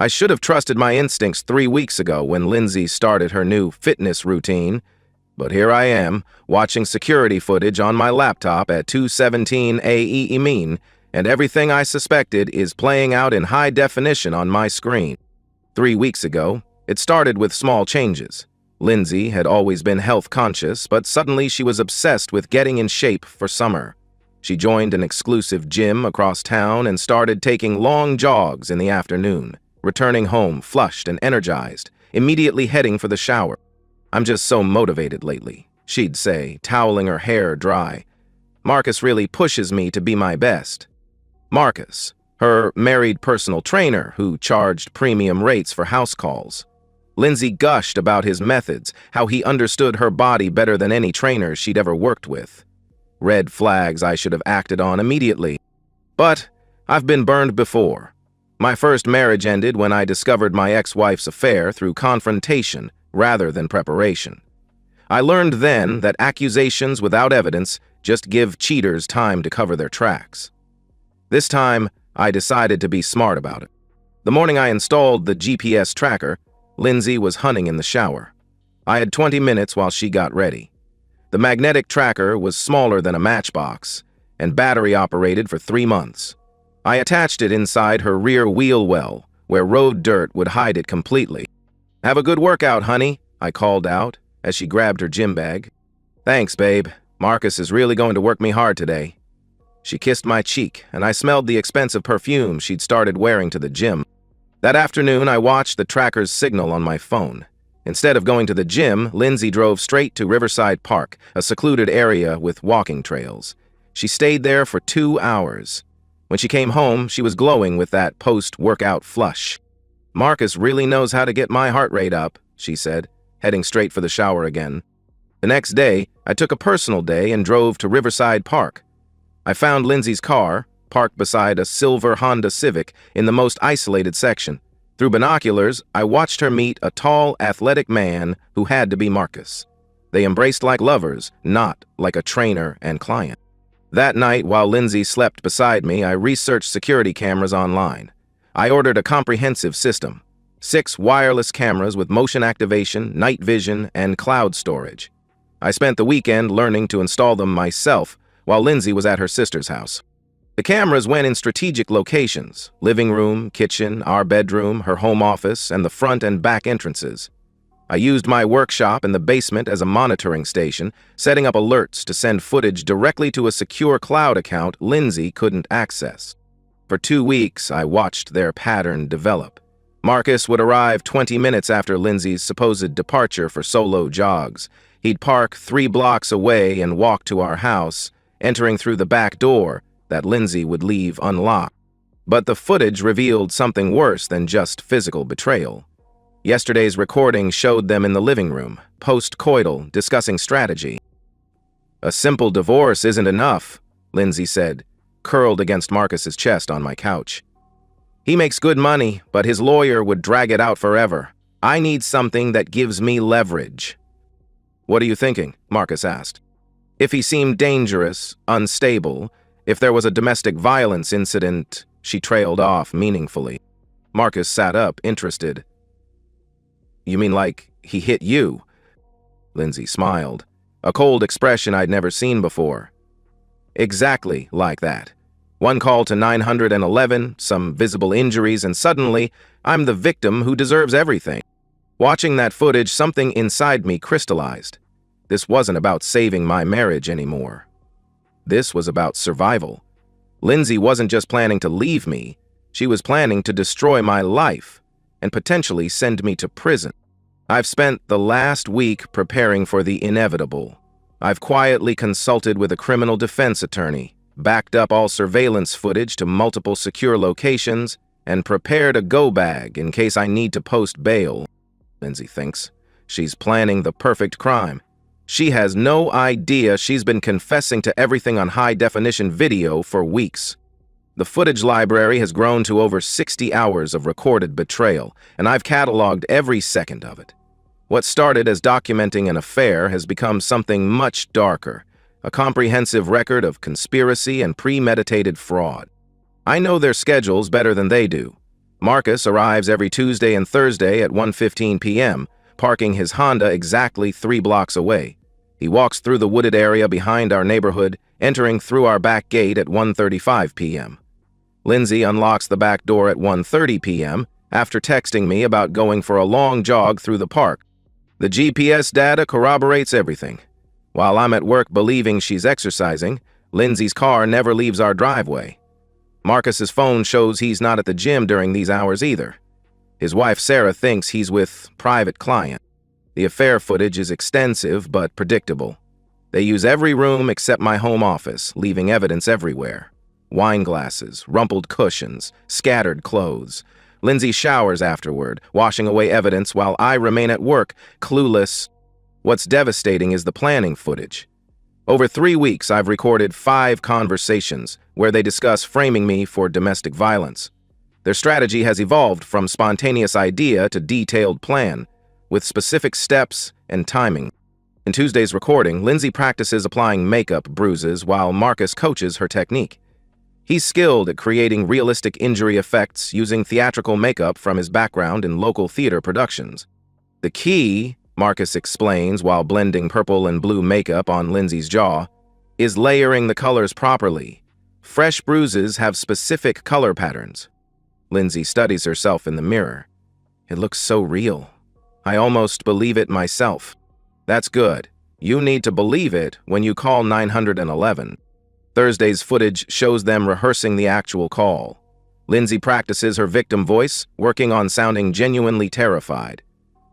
I should have trusted my instincts 3 weeks ago when Lindsay started her new fitness routine, but here I am, watching security footage on my laptop at 2:17 a.m., and everything I suspected is playing out in high definition on my screen. 3 weeks ago, it started with small changes. Lindsay had always been health conscious, but suddenly she was obsessed with getting in shape for summer. She joined an exclusive gym across town and started taking long jogs in the afternoon, returning home flushed and energized, immediately heading for the shower. "I'm just so motivated lately," she'd say, toweling her hair dry. "Marcus really pushes me to be my best." Marcus, her married personal trainer who charged premium rates for house calls. Lindsay gushed about his methods, how he understood her body better than any trainer she'd ever worked with. Red flags I should have acted on immediately. But I've been burned before. My first marriage ended when I discovered my ex-wife's affair through confrontation rather than preparation. I learned then that accusations without evidence just give cheaters time to cover their tracks. This time, I decided to be smart about it. The morning I installed the GPS tracker, Lindsay was hunting in the shower. I had 20 minutes while she got ready. The magnetic tracker was smaller than a matchbox and battery operated for 3 months. I attached it inside her rear wheel well, where road dirt would hide it completely. "Have a good workout, honey," I called out as she grabbed her gym bag. "Thanks, babe. Marcus is really going to work me hard today." She kissed my cheek, and I smelled the expensive perfume she'd started wearing to the gym. That afternoon, I watched the tracker's signal on my phone. Instead of going to the gym, Lindsay drove straight to Riverside Park, a secluded area with walking trails. She stayed there for 2 hours. When she came home, she was glowing with that post-workout flush. "Marcus really knows how to get my heart rate up," she said, heading straight for the shower again. The next day, I took a personal day and drove to Riverside Park. I found Lindsay's car, parked beside a silver Honda Civic in the most isolated section. Through binoculars, I watched her meet a tall, athletic man who had to be Marcus. They embraced like lovers, not like a trainer and client. That night, while Lindsay slept beside me, I researched security cameras online. I ordered a comprehensive system, 6 wireless cameras with motion activation, night vision, and cloud storage. I spent the weekend learning to install them myself while Lindsay was at her sister's house. The cameras went in strategic locations: living room, kitchen, our bedroom, her home office, and the front and back entrances. I used my workshop in the basement as a monitoring station, setting up alerts to send footage directly to a secure cloud account Lindsay couldn't access. For 2 weeks, I watched their pattern develop. Marcus would arrive 20 minutes after Lindsay's supposed departure for solo jogs. He'd park 3 blocks away and walk to our house, entering through the back door that Lindsay would leave unlocked. But the footage revealed something worse than just physical betrayal. Yesterday's recording showed them in the living room, post-coital, discussing strategy. "A simple divorce isn't enough," Lindsay said, curled against Marcus's chest on my couch. "He makes good money, but his lawyer would drag it out forever. I need something that gives me leverage." "What are you thinking?" Marcus asked. "If he seemed dangerous, unstable, if there was a domestic violence incident," she trailed off meaningfully. Marcus sat up, interested. "You mean like he hit you?" Lindsay smiled, a cold expression I'd never seen before. "Exactly like that. One call to 911, some visible injuries, and suddenly I'm the victim who deserves everything." Watching that footage, something inside me crystallized. This wasn't about saving my marriage anymore. This was about survival. Lindsay wasn't just planning to leave me, she was planning to destroy my life and potentially send me to prison. I've spent the last week preparing for the inevitable. I've quietly consulted with a criminal defense attorney, backed up all surveillance footage to multiple secure locations, and prepared a go bag in case I need to post bail. Lindsay thinks she's planning the perfect crime. She has no idea she's been confessing to everything on high-definition video for weeks. The footage library has grown to over 60 hours of recorded betrayal, and I've cataloged every second of it. What started as documenting an affair has become something much darker, a comprehensive record of conspiracy and premeditated fraud. I know their schedules better than they do. Marcus arrives every Tuesday and Thursday at 1:15 p.m., parking his Honda exactly 3 blocks away. He walks through the wooded area behind our neighborhood, entering through our back gate at 1:35 p.m. Lindsay unlocks the back door at 1:30 p.m. after texting me about going for a long jog through the park. The GPS data corroborates everything. While I'm at work believing she's exercising, Lindsay's car never leaves our driveway. Marcus's phone shows he's not at the gym during these hours either. His wife Sarah thinks he's with private client. The affair footage is extensive but predictable. They use every room except my home office, leaving evidence everywhere. Wine glasses, rumpled cushions, scattered clothes. Lindsay showers afterward, washing away evidence while I remain at work, clueless. What's devastating is the planning footage. Over 3 weeks, I've recorded 5 conversations where they discuss framing me for domestic violence. Their strategy has evolved from spontaneous idea to detailed plan, with specific steps and timing. In Tuesday's recording, Lindsay practices applying makeup bruises while Marcus coaches her technique. He's skilled at creating realistic injury effects using theatrical makeup from his background in local theater productions. The key, Marcus explains while blending purple and blue makeup on Lindsay's jaw, is layering the colors properly. Fresh bruises have specific color patterns. Lindsay studies herself in the mirror. It looks so real. I almost believe it myself. That's good. You need to believe it when you call 911. Thursday's footage shows them rehearsing the actual call. Lindsay practices her victim voice, working on sounding genuinely terrified.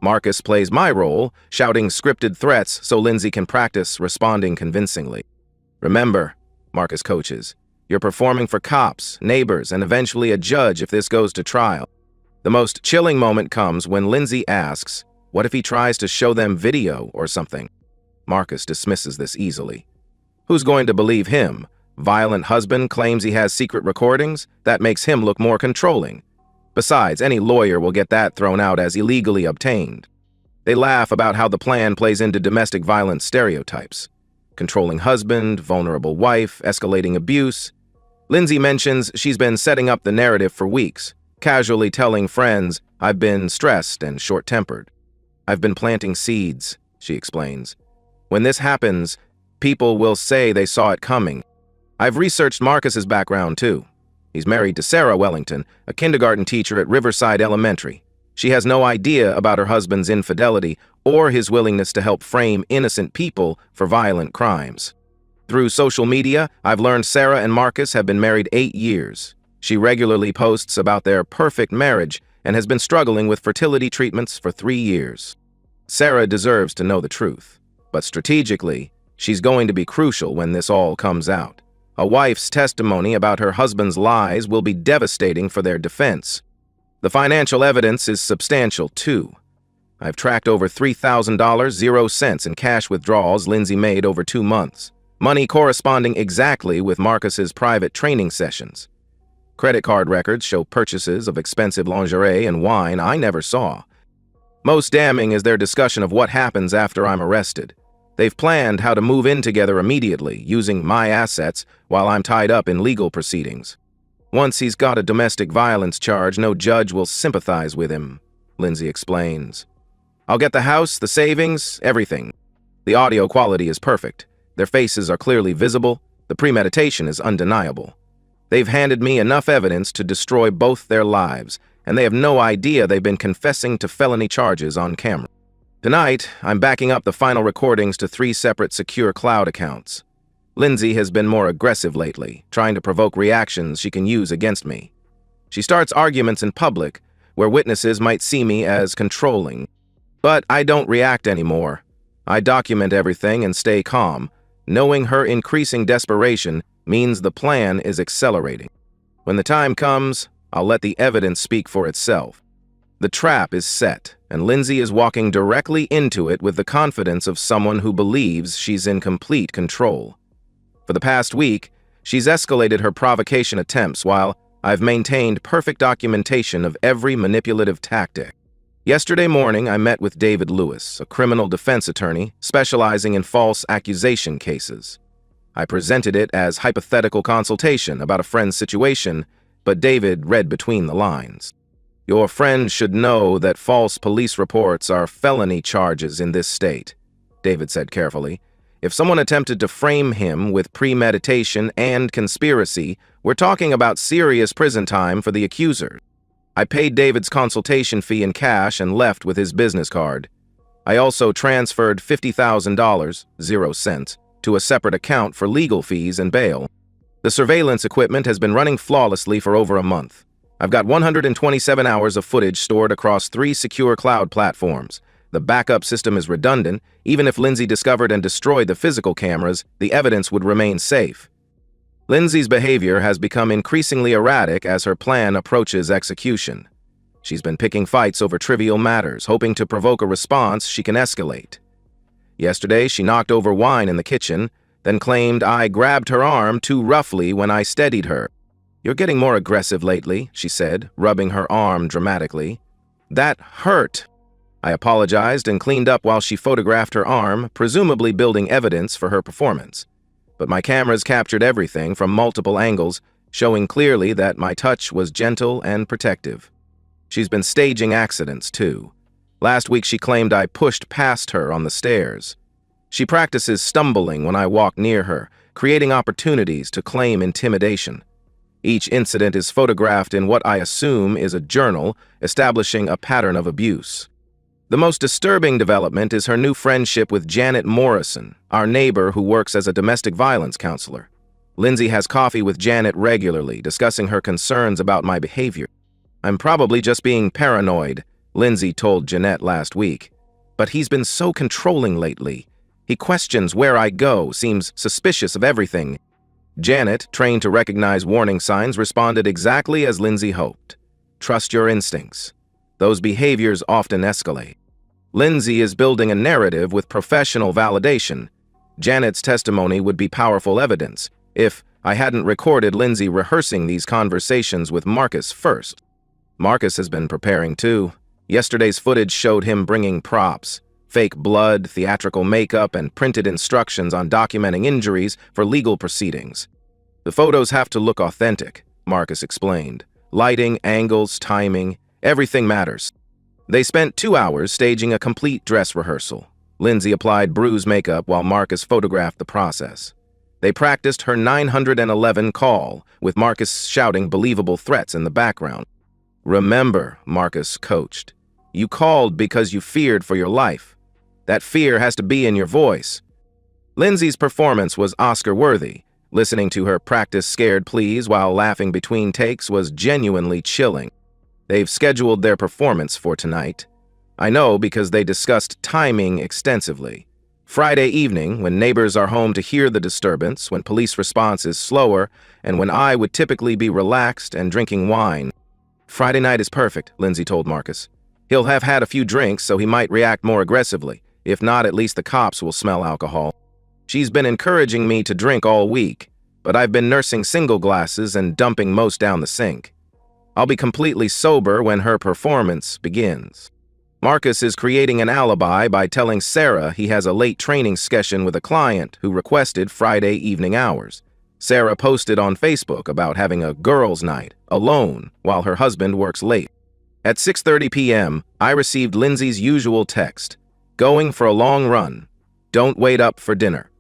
Marcus plays my role, shouting scripted threats so Lindsay can practice responding convincingly. Remember, Marcus coaches, you're performing for cops, neighbors, and eventually a judge if this goes to trial. The most chilling moment comes when Lindsay asks, what if he tries to show them video or something? Marcus dismisses this easily. Who's going to believe him? Violent husband claims he has secret recordings? That makes him look more controlling. Besides, any lawyer will get that thrown out as illegally obtained. They laugh about how the plan plays into domestic violence stereotypes. Controlling husband, vulnerable wife, escalating abuse. Lindsay mentions she's been setting up the narrative for weeks, casually telling friends, I've been stressed and short-tempered. I've been planting seeds, she explains. When this happens, people will say they saw it coming. I've researched Marcus's background too. He's married to Sarah Wellington, a kindergarten teacher at Riverside Elementary. She has no idea about her husband's infidelity or his willingness to help frame innocent people for violent crimes. Through social media, I've learned Sarah and Marcus have been married 8 years. She regularly posts about their perfect marriage and has been struggling with fertility treatments for 3 years. Sarah deserves to know the truth, but strategically, she's going to be crucial when this all comes out. A wife's testimony about her husband's lies will be devastating for their defense. The financial evidence is substantial, too. I've tracked over $3,000, 0 cents in cash withdrawals Lindsay made over 2 months, money corresponding exactly with Marcus's private training sessions. Credit card records show purchases of expensive lingerie and wine I never saw. Most damning is their discussion of what happens after I'm arrested. They've planned how to move in together immediately, using my assets while I'm tied up in legal proceedings. Once he's got a domestic violence charge, no judge will sympathize with him, Lindsay explains. I'll get the house, the savings, everything. The audio quality is perfect. Their faces are clearly visible. The premeditation is undeniable. They've handed me enough evidence to destroy both their lives, and they have no idea they've been confessing to felony charges on camera. Tonight, I'm backing up the final recordings to 3 separate secure cloud accounts. Lindsay has been more aggressive lately, trying to provoke reactions she can use against me. She starts arguments in public, where witnesses might see me as controlling. But I don't react anymore. I document everything and stay calm, knowing her increasing desperation means the plan is accelerating. When the time comes, I'll let the evidence speak for itself. The trap is set, and Lindsay is walking directly into it with the confidence of someone who believes she's in complete control. For the past week, she's escalated her provocation attempts while I've maintained perfect documentation of every manipulative tactic. Yesterday morning, I met with David Lewis, a criminal defense attorney specializing in false accusation cases. I presented it as hypothetical consultation about a friend's situation, but David read between the lines. Your friend should know that false police reports are felony charges in this state, David said carefully. If someone attempted to frame him with premeditation and conspiracy, we're talking about serious prison time for the accuser. I paid David's consultation fee in cash and left with his business card. I also transferred $50,000, 0 cents, to a separate account for legal fees and bail. The surveillance equipment has been running flawlessly for over a month. I've got 127 hours of footage stored across 3 secure cloud platforms. The backup system is redundant. Even if Lindsay discovered and destroyed the physical cameras, the evidence would remain safe. Lindsay's behavior has become increasingly erratic as her plan approaches execution. She's been picking fights over trivial matters, hoping to provoke a response she can escalate. Yesterday, she knocked over wine in the kitchen, then claimed I grabbed her arm too roughly when I steadied her. "You're getting more aggressive lately," she said, rubbing her arm dramatically. "That hurt." I apologized and cleaned up while she photographed her arm, presumably building evidence for her performance. But my cameras captured everything from multiple angles, showing clearly that my touch was gentle and protective. She's been staging accidents, too. Last week she claimed I pushed past her on the stairs. She practices stumbling when I walk near her, creating opportunities to claim intimidation. Each incident is photographed in what I assume is a journal, establishing a pattern of abuse. The most disturbing development is her new friendship with Janet Morrison, our neighbor who works as a domestic violence counselor. Lindsay has coffee with Janet regularly, discussing her concerns about my behavior. "I'm probably just being paranoid," Lindsay told Jeanette last week. "But he's been so controlling lately. He questions where I go, seems suspicious of everything." Janet, trained to recognize warning signs, responded exactly as Lindsay hoped. "Trust your instincts. Those behaviors often escalate." Lindsay is building a narrative with professional validation. Janet's testimony would be powerful evidence if I hadn't recorded Lindsay rehearsing these conversations with Marcus first. Marcus has been preparing too. Yesterday's footage showed him bringing props, fake blood, theatrical makeup, and printed instructions on documenting injuries for legal proceedings. "The photos have to look authentic," Marcus explained. "Lighting, angles, timing, everything matters." They spent 2 hours staging a complete dress rehearsal. Lindsay applied bruise makeup while Marcus photographed the process. They practiced her 911 call, with Marcus shouting believable threats in the background. "Remember," Marcus coached, "you called because you feared for your life. That fear has to be in your voice." Lindsay's performance was Oscar-worthy. Listening to her practice scared pleas while laughing between takes was genuinely chilling. They've scheduled their performance for tonight. I know because they discussed timing extensively. Friday evening, when neighbors are home to hear the disturbance, when police response is slower, and when I would typically be relaxed and drinking wine. "Friday night is perfect," Lindsay told Marcus. "He'll have had a few drinks, so he might react more aggressively. If not, at least the cops will smell alcohol." She's been encouraging me to drink all week, but I've been nursing single glasses and dumping most down the sink. I'll be completely sober when her performance begins. Marcus is creating an alibi by telling Sarah he has a late training session with a client who requested Friday evening hours. Sarah posted on Facebook about having a girls' night, alone, while her husband works late. At 6:30 p.m., I received Lindsay's usual text, "Going for a long run. Don't wait up for dinner."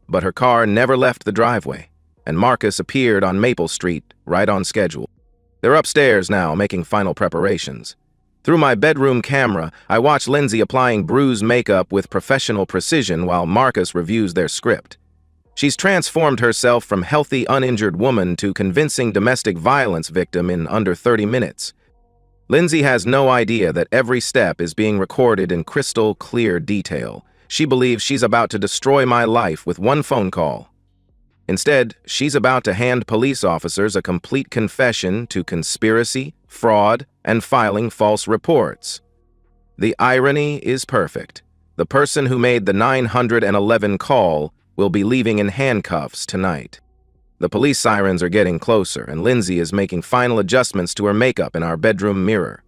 But her car never left the driveway, and Marcus appeared on Maple Street, right on schedule. They're upstairs now, making final preparations. Through my bedroom camera, I watch Lindsay applying bruise makeup with professional precision while Marcus reviews their script. She's transformed herself from healthy, uninjured woman to convincing domestic violence victim in under 30 minutes. Lindsay has no idea that every step is being recorded in crystal clear detail. She believes she's about to destroy my life with one phone call. Instead, she's about to hand police officers a complete confession to conspiracy, fraud, and filing false reports. The irony is perfect. The person who made the 911 call will be leaving in handcuffs tonight. The police sirens are getting closer, and Lindsay is making final adjustments to her makeup in our bedroom mirror.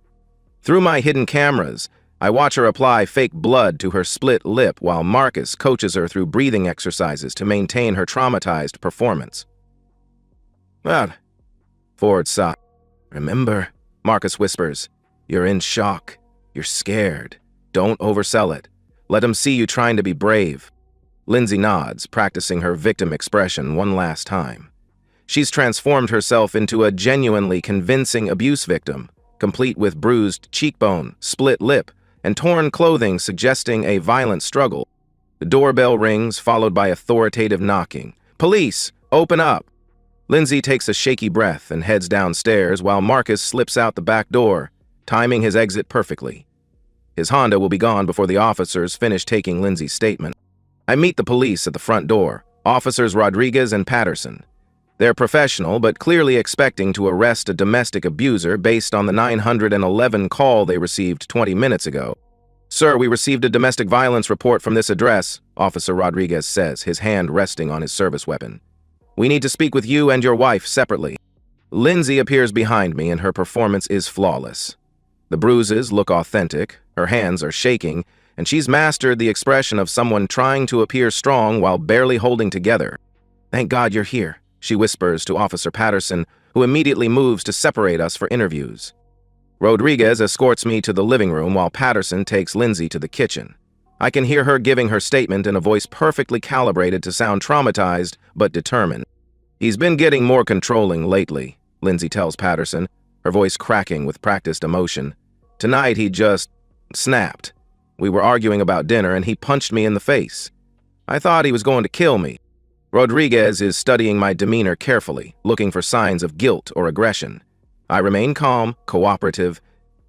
Through my hidden cameras, I watch her apply fake blood to her split lip while Marcus coaches her through breathing exercises to maintain her traumatized performance. "Well," Ford sighed. "Remember," Marcus whispers, You're in shock. You're scared. Don't oversell it. Let him see you trying to be brave. Lindsay nods, practicing her victim expression one last time. She's transformed herself into a genuinely convincing abuse victim, complete with bruised cheekbone, split lip, and torn clothing suggesting a violent struggle. The doorbell rings, followed by authoritative knocking. "Police! Open up!" Lindsay takes a shaky breath and heads downstairs while Marcus slips out the back door, timing his exit perfectly. His Honda will be gone before the officers finish taking Lindsay's statement. I meet the police at the front door, Officers Rodriguez and Patterson. They're professional, but clearly expecting to arrest a domestic abuser based on the 911 call they received 20 minutes ago. "Sir, we received a domestic violence report from this address," Officer Rodriguez says, his hand resting on his service weapon. "We need to speak with you and your wife separately." Lindsay appears behind me and her performance is flawless. The bruises look authentic, her hands are shaking, and she's mastered the expression of someone trying to appear strong while barely holding together. "Thank God you're here," she whispers to Officer Patterson, who immediately moves to separate us for interviews. Rodriguez escorts me to the living room while Patterson takes Lindsay to the kitchen. I can hear her giving her statement in a voice perfectly calibrated to sound traumatized but determined. "He's been getting more controlling lately," Lindsay tells Patterson, her voice cracking with practiced emotion. "Tonight he just snapped. We were arguing about dinner and he punched me in the face. I thought he was going to kill me." Rodriguez is studying my demeanor carefully, looking for signs of guilt or aggression. I remain calm, cooperative,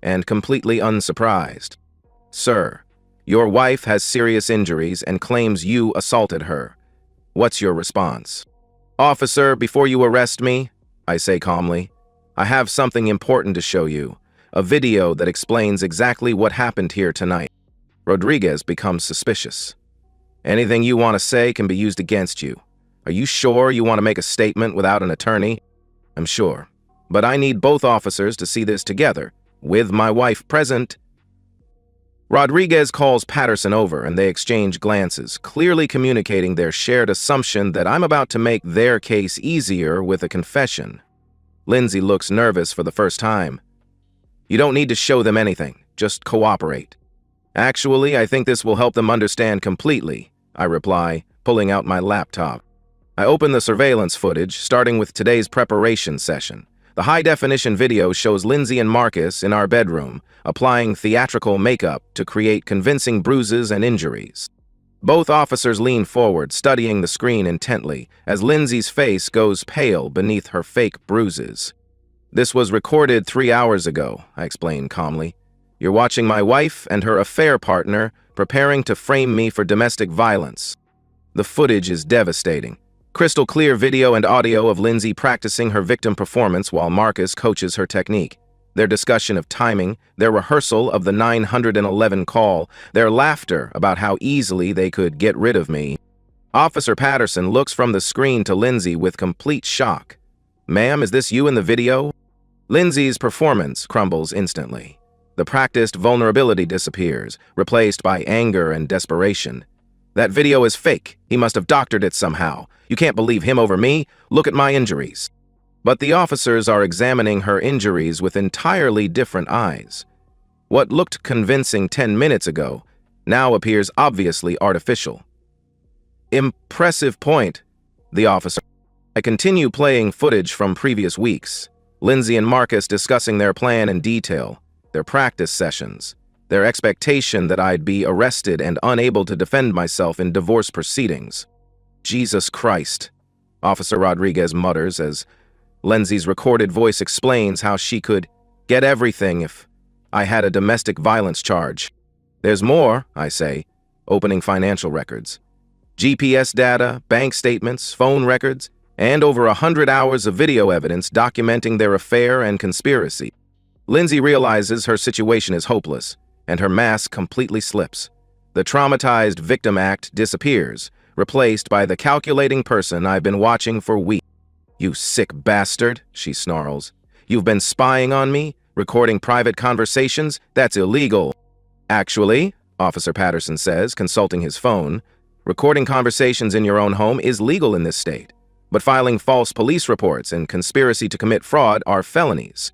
and completely unsurprised. "Sir, your wife has serious injuries and claims you assaulted her. What's your response?" "Officer, before you arrest me," I say calmly, "I have something important to show you, a video that explains exactly what happened here tonight." Rodriguez becomes suspicious. "Anything you want to say can be used against you. Are you sure you want to make a statement without an attorney?" "I'm sure, but I need both officers to see this together, with my wife present." Rodriguez calls Patterson over and they exchange glances, clearly communicating their shared assumption that I'm about to make their case easier with a confession. Lindsay looks nervous for the first time. "You don't need to show them anything, just cooperate." "Actually, I think this will help them understand completely," I reply, pulling out my laptop. I open the surveillance footage, starting with today's preparation session. The high-definition video shows Lindsay and Marcus in our bedroom, applying theatrical makeup to create convincing bruises and injuries. Both officers lean forward, studying the screen intently, as Lindsay's face goes pale beneath her fake bruises. "This was recorded 3 hours ago," I explain calmly. "You're watching my wife and her affair partner preparing to frame me for domestic violence." The footage is devastating. Crystal clear video and audio of Lindsay practicing her victim performance while Marcus coaches her technique. Their discussion of timing, their rehearsal of the 911 call, their laughter about how easily they could get rid of me. Officer Patterson looks from the screen to Lindsay with complete shock. "Ma'am, is this you in the video?" Lindsay's performance crumbles instantly. The practiced vulnerability disappears, replaced by anger and desperation. "That video is fake. He must have doctored it somehow. You can't believe him over me. Look at my injuries." But the officers are examining her injuries with entirely different eyes. What looked convincing 10 minutes ago now appears obviously artificial. "Impressive point," the officer. I continue playing footage from previous weeks. Lindsay and Marcus discussing their plan in detail, their practice sessions, their expectation that I'd be arrested and unable to defend myself in divorce proceedings. "Jesus Christ," Officer Rodriguez mutters as Lindsay's recorded voice explains how she could get everything if I had a domestic violence charge. "There's more," I say, opening financial records. GPS data, bank statements, phone records, and over 100 hours of video evidence documenting their affair and conspiracy. Lindsay realizes her situation is hopeless, and her mask completely slips. The traumatized victim act disappears, replaced by the calculating person I've been watching for weeks. "You sick bastard," she snarls. "You've been spying on me, recording private conversations? That's illegal." "Actually," Officer Patterson says, consulting his phone, "recording conversations in your own home is legal in this state, but filing false police reports and conspiracy to commit fraud are felonies."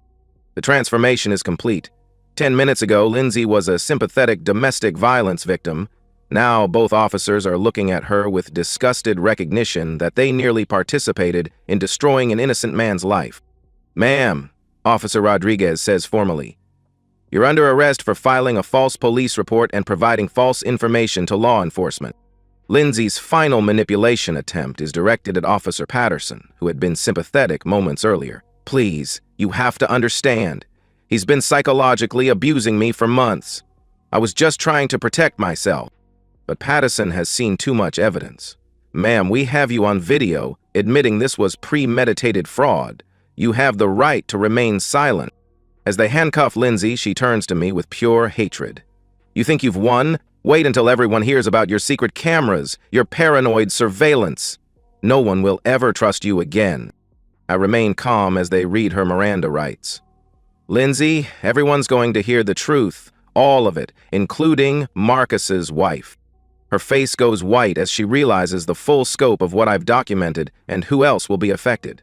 The transformation is complete. 10 minutes ago, Lindsay was a sympathetic domestic violence victim. Now, both officers are looking at her with disgusted recognition that they nearly participated in destroying an innocent man's life. "Ma'am," Officer Rodriguez says formally, "you're under arrest for filing a false police report and providing false information to law enforcement." Lindsay's final manipulation attempt is directed at Officer Patterson, who had been sympathetic moments earlier. "Please, you have to understand. He's been psychologically abusing me for months. I was just trying to protect myself." But Patterson has seen too much evidence. "Ma'am, we have you on video admitting this was premeditated fraud. You have the right to remain silent." As they handcuff Lindsay, she turns to me with pure hatred. "You think you've won? Wait until everyone hears about your secret cameras, your paranoid surveillance. No one will ever trust you again." I remain calm as they read her Miranda rights. "Lindsay, everyone's going to hear the truth, all of it, including Marcus's wife." Her face goes white as she realizes the full scope of what I've documented and who else will be affected.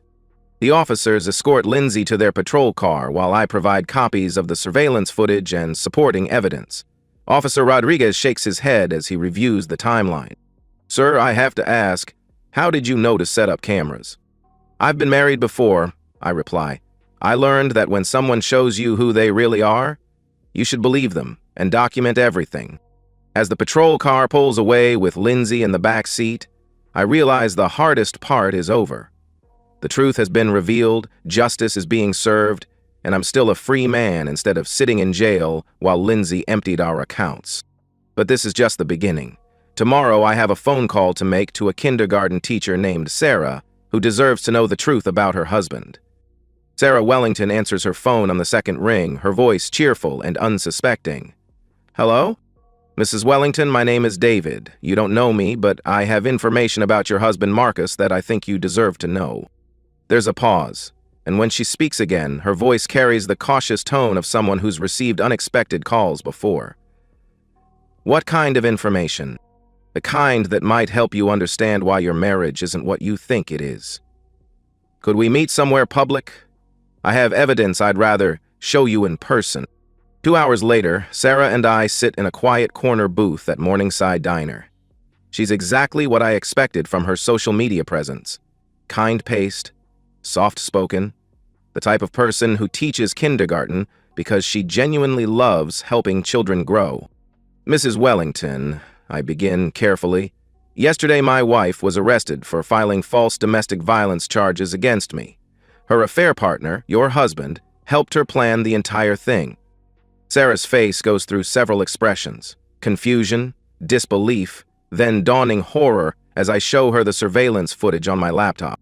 The officers escort Lindsay to their patrol car while I provide copies of the surveillance footage and supporting evidence. Officer Rodriguez shakes his head as he reviews the timeline. "Sir, I have to ask, how did you know to set up cameras?" "I've been married before," I reply. "I learned that when someone shows you who they really are, you should believe them and document everything." As the patrol car pulls away with Lindsay in the back seat, I realize the hardest part is over. The truth has been revealed, justice is being served, and I'm still a free man instead of sitting in jail while Lindsay emptied our accounts. But this is just the beginning. Tomorrow I have a phone call to make to a kindergarten teacher named Sarah, who deserves to know the truth about her husband. Sarah Wellington answers her phone on the second ring, her voice cheerful and unsuspecting. "Hello? Mrs. Wellington, my name is David. You don't know me, but I have information about your husband Marcus that I think you deserve to know." There's a pause, and when she speaks again, her voice carries the cautious tone of someone who's received unexpected calls before. "What kind of information?" "The kind that might help you understand why your marriage isn't what you think it is." "Could we meet somewhere public? I have evidence I'd rather show you in person." 2 hours later, Sarah and I sit in a quiet corner booth at Morningside Diner. She's exactly what I expected from her social media presence. Kind-paced, soft-spoken, the type of person who teaches kindergarten because she genuinely loves helping children grow. "Mrs. Wellington," I begin carefully, "yesterday my wife was arrested for filing false domestic violence charges against me. Her affair partner, your husband, helped her plan the entire thing." Sarah's face goes through several expressions: confusion, disbelief, then dawning horror as I show her the surveillance footage on my laptop.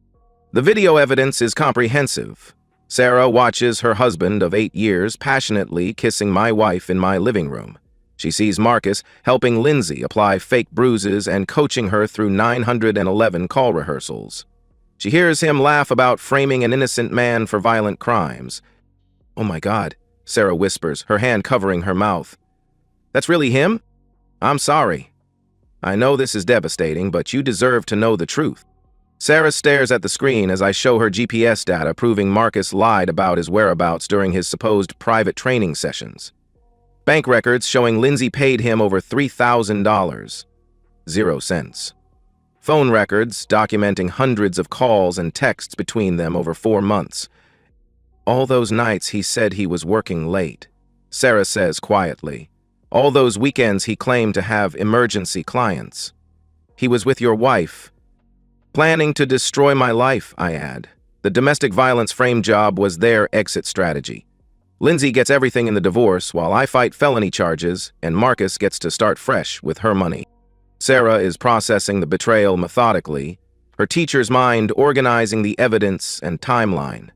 The video evidence is comprehensive. Sarah watches her husband of 8 years passionately kissing my wife in my living room. She sees Marcus helping Lindsay apply fake bruises and coaching her through 911 call rehearsals. She hears him laugh about framing an innocent man for violent crimes. "Oh my God," Sarah whispers, her hand covering her mouth. "That's really him? I'm sorry. I know this is devastating, but you deserve to know the truth." Sarah stares at the screen as I show her GPS data proving Marcus lied about his whereabouts during his supposed private training sessions. Bank records showing Lindsay paid him over $3,000. 0 cents. Phone records documenting hundreds of calls and texts between them over 4 months. "All those nights he said he was working late," Sarah says quietly. "All those weekends he claimed to have emergency clients. He was with your wife. Planning to destroy my life," I add. The domestic violence frame job was their exit strategy. Lindsay gets everything in the divorce while I fight felony charges, and Marcus gets to start fresh with her money. Sarah is processing the betrayal methodically, her teacher's mind organizing the evidence and timeline.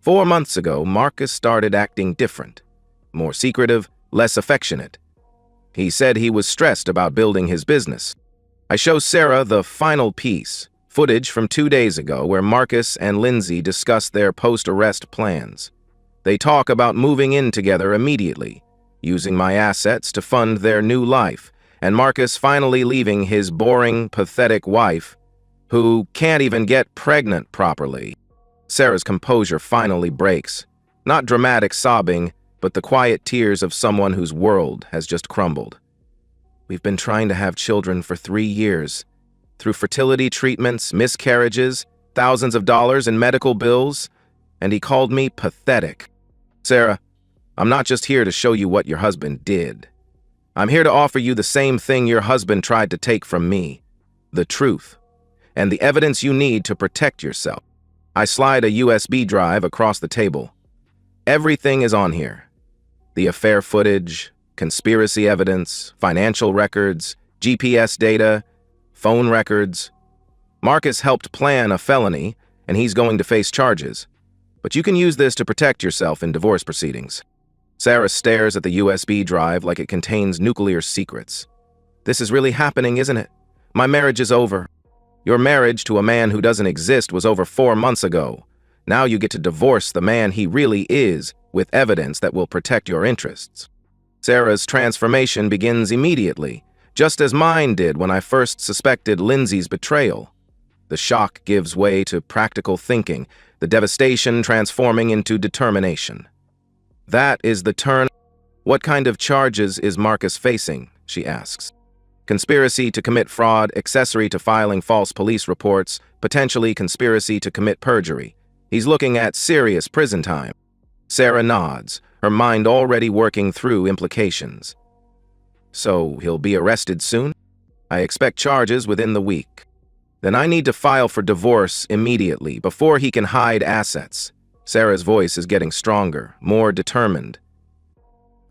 4 months ago, Marcus started acting different, more secretive, less affectionate. He said he was stressed about building his business. I show Sarah the final piece, footage from 2 days ago where Marcus and Lindsay discuss their post-arrest plans. They talk about moving in together immediately, using my assets to fund their new life, and Marcus finally leaving his boring, pathetic wife, who can't even get pregnant properly. Sarah's composure finally breaks. Not dramatic sobbing, but the quiet tears of someone whose world has just crumbled. We've been trying to have children for 3 years. Through fertility treatments, miscarriages, thousands of dollars in medical bills, and he called me pathetic. Sarah, I'm not just here to show you what your husband did. I'm here to offer you the same thing your husband tried to take from me, the truth, and the evidence you need to protect yourself. I slide a USB drive across the table. Everything is on here. The affair footage, conspiracy evidence, financial records, GPS data, phone records. Marcus helped plan a felony, and he's going to face charges. But you can use this to protect yourself in divorce proceedings. Sarah stares at the USB drive like it contains nuclear secrets. This is really happening, isn't it? My marriage is over. Your marriage to a man who doesn't exist was over 4 months ago. Now you get to divorce the man he really is with evidence that will protect your interests. Sarah's transformation begins immediately, just as mine did when I first suspected Lindsay's betrayal. The shock gives way to practical thinking, the devastation transforming into determination. That is the turn. What kind of charges is Marcus facing? She asks. Conspiracy to commit fraud, accessory to filing false police reports, potentially conspiracy to commit perjury. He's looking at serious prison time. Sarah nods, her mind already working through implications. So he'll be arrested soon? I expect charges within the week. Then I need to file for divorce immediately, before he can hide assets. Sarah's voice is getting stronger, more determined.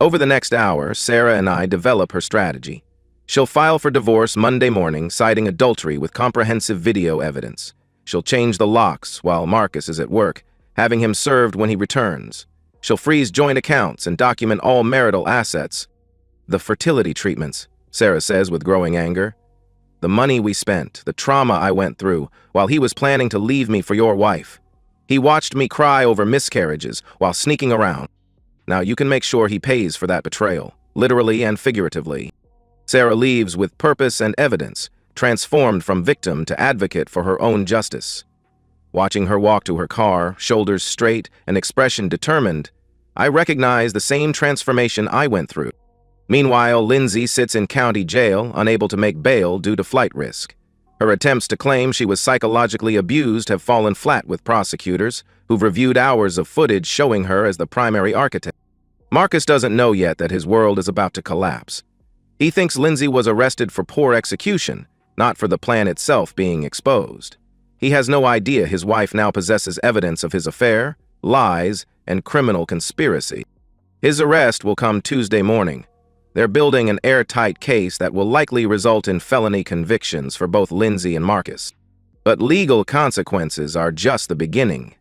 Over the next hour, Sarah and I develop her strategy. She'll file for divorce Monday morning, citing adultery with comprehensive video evidence. She'll change the locks while Marcus is at work, having him served when he returns. She'll freeze joint accounts and document all marital assets. The fertility treatments, Sarah says with growing anger. The money we spent, the trauma I went through, while he was planning to leave me for your wife. He watched me cry over miscarriages while sneaking around. Now you can make sure he pays for that betrayal, literally and figuratively. Sarah leaves with purpose and evidence, transformed from victim to advocate for her own justice. Watching her walk to her car, shoulders straight and expression determined, I recognize the same transformation I went through. Meanwhile, Lindsay sits in county jail, unable to make bail due to flight risk. Her attempts to claim she was psychologically abused have fallen flat with prosecutors, who've reviewed hours of footage showing her as the primary architect. Marcus doesn't know yet that his world is about to collapse. He thinks Lindsay was arrested for poor execution, not for the plan itself being exposed. He has no idea his wife now possesses evidence of his affair, lies, and criminal conspiracy. His arrest will come Tuesday morning. They're building an airtight case that will likely result in felony convictions for both Lindsay and Marcus. But legal consequences are just the beginning.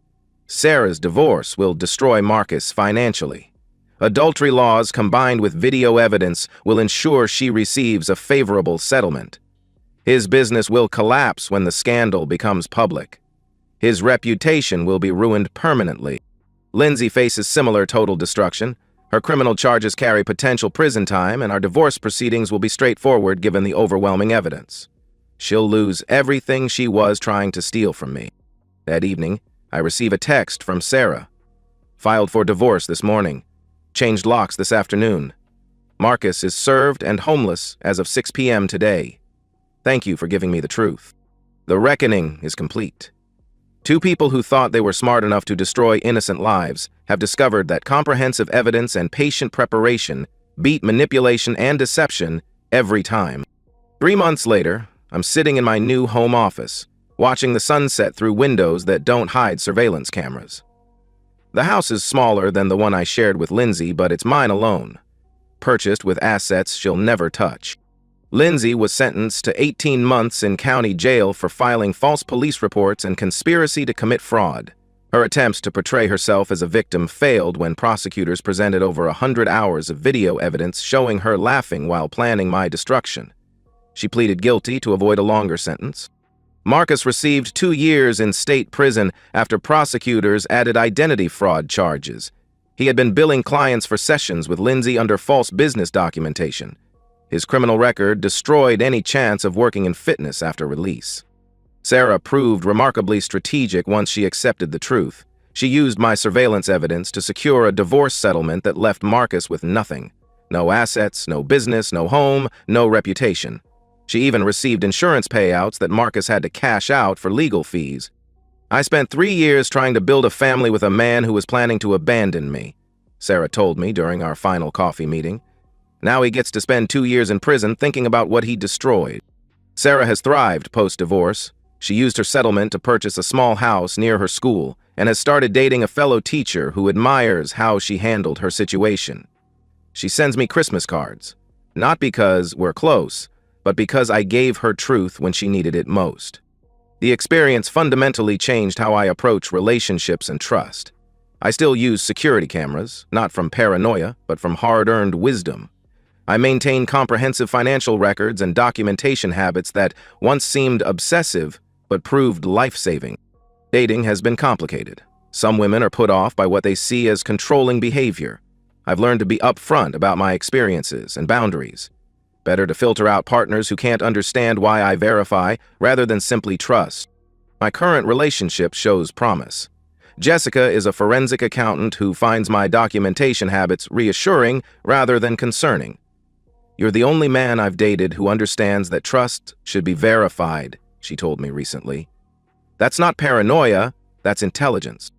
Sarah's divorce will destroy Marcus financially. Adultery laws combined with video evidence will ensure she receives a favorable settlement. His business will collapse when the scandal becomes public. His reputation will be ruined permanently. Lindsay faces similar total destruction. Her criminal charges carry potential prison time, and our divorce proceedings will be straightforward given the overwhelming evidence. She'll lose everything she was trying to steal from me. That evening, I receive a text from Sarah. Filed for divorce this morning. Changed locks this afternoon. Marcus is served and homeless as of 6 p.m. today. Thank you for giving me the truth. The reckoning is complete. 2 people who thought they were smart enough to destroy innocent lives have discovered that comprehensive evidence and patient preparation beat manipulation and deception every time. 3 months later, I'm sitting in my new home office, watching the sunset through windows that don't hide surveillance cameras. The house is smaller than the one I shared with Lindsay, but it's mine alone, purchased with assets she'll never touch. Lindsay was sentenced to 18 months in county jail for filing false police reports and conspiracy to commit fraud. Her attempts to portray herself as a victim failed when prosecutors presented over 100 hours of video evidence showing her laughing while planning my destruction. She pleaded guilty to avoid a longer sentence. Marcus received 2 years in state prison after prosecutors added identity fraud charges. He had been billing clients for sessions with Lindsay under false business documentation. His criminal record destroyed any chance of working in fitness after release. Sarah proved remarkably strategic once she accepted the truth. She used my surveillance evidence to secure a divorce settlement that left Marcus with nothing. No assets, no business, no home, no reputation. She even received insurance payouts that Marcus had to cash out for legal fees. I spent 3 years trying to build a family with a man who was planning to abandon me, Sarah told me during our final coffee meeting. Now he gets to spend 2 years in prison thinking about what he destroyed. Sarah has thrived post-divorce. She used her settlement to purchase a small house near her school and has started dating a fellow teacher who admires how she handled her situation. She sends me Christmas cards, not because we're close, but because I gave her truth when she needed it most. The experience fundamentally changed how I approach relationships and trust. I still use security cameras, not from paranoia, but from hard-earned wisdom. I maintain comprehensive financial records and documentation habits that once seemed obsessive, but proved life-saving. Dating has been complicated. Some women are put off by what they see as controlling behavior. I've learned to be upfront about my experiences and boundaries. Better to filter out partners who can't understand why I verify rather than simply trust. My current relationship shows promise. Jessica is a forensic accountant who finds my documentation habits reassuring rather than concerning. You're the only man I've dated who understands that trust should be verified, she told me recently. That's not paranoia, that's intelligence.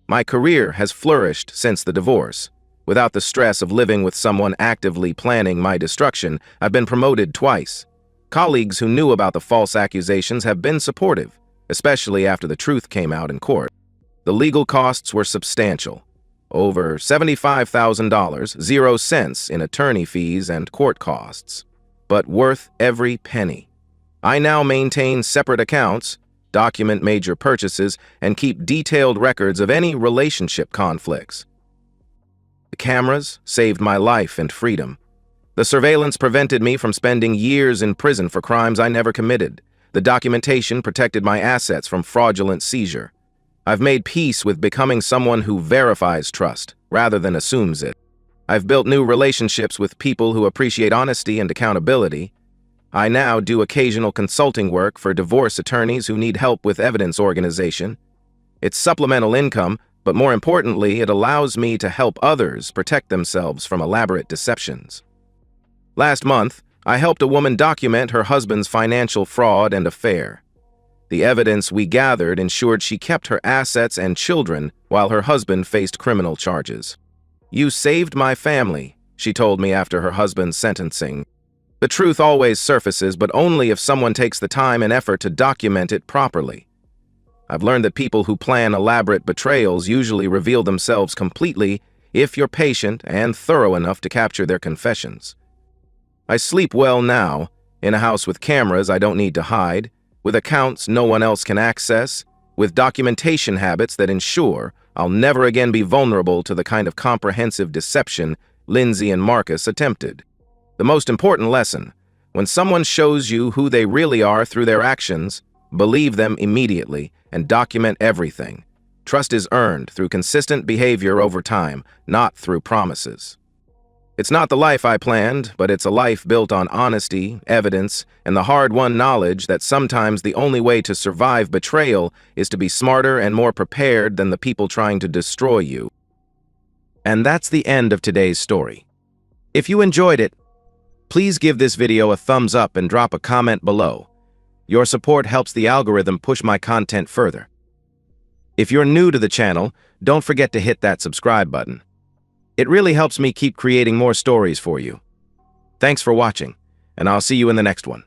My career has flourished since the divorce. Without the stress of living with someone actively planning my destruction, I've been promoted twice. Colleagues who knew about the false accusations have been supportive, especially after the truth came out in court. The legal costs were substantial. Over $75,000, 0 cents in attorney fees and court costs, but worth every penny. I now maintain separate accounts, document major purchases, and keep detailed records of any relationship conflicts. The cameras saved my life and freedom. The surveillance prevented me from spending years in prison for crimes I never committed. The documentation protected my assets from fraudulent seizure. I've made peace with becoming someone who verifies trust, rather than assumes it. I've built new relationships with people who appreciate honesty and accountability. I now do occasional consulting work for divorce attorneys who need help with evidence organization. It's supplemental income, but more importantly, it allows me to help others protect themselves from elaborate deceptions. Last month, I helped a woman document her husband's financial fraud and affair. The evidence we gathered ensured she kept her assets and children while her husband faced criminal charges. "You saved my family," she told me after her husband's sentencing. The truth always surfaces, but only if someone takes the time and effort to document it properly. I've learned that people who plan elaborate betrayals usually reveal themselves completely if you're patient and thorough enough to capture their confessions. I sleep well now, in a house with cameras I don't need to hide, with accounts no one else can access, with documentation habits that ensure I'll never again be vulnerable to the kind of comprehensive deception Lindsay and Marcus attempted. The most important lesson: when someone shows you who they really are through their actions, believe them immediately and document everything. Trust is earned through consistent behavior over time, not through promises. It's not the life I planned, but it's a life built on honesty, evidence, and the hard-won knowledge that sometimes the only way to survive betrayal is to be smarter and more prepared than the people trying to destroy you. And that's the end of today's story. If you enjoyed it, please give this video a thumbs up and drop a comment below. Your support helps the algorithm push my content further. If you're new to the channel, don't forget to hit that subscribe button. It really helps me keep creating more stories for you. Thanks for watching, and I'll see you in the next one.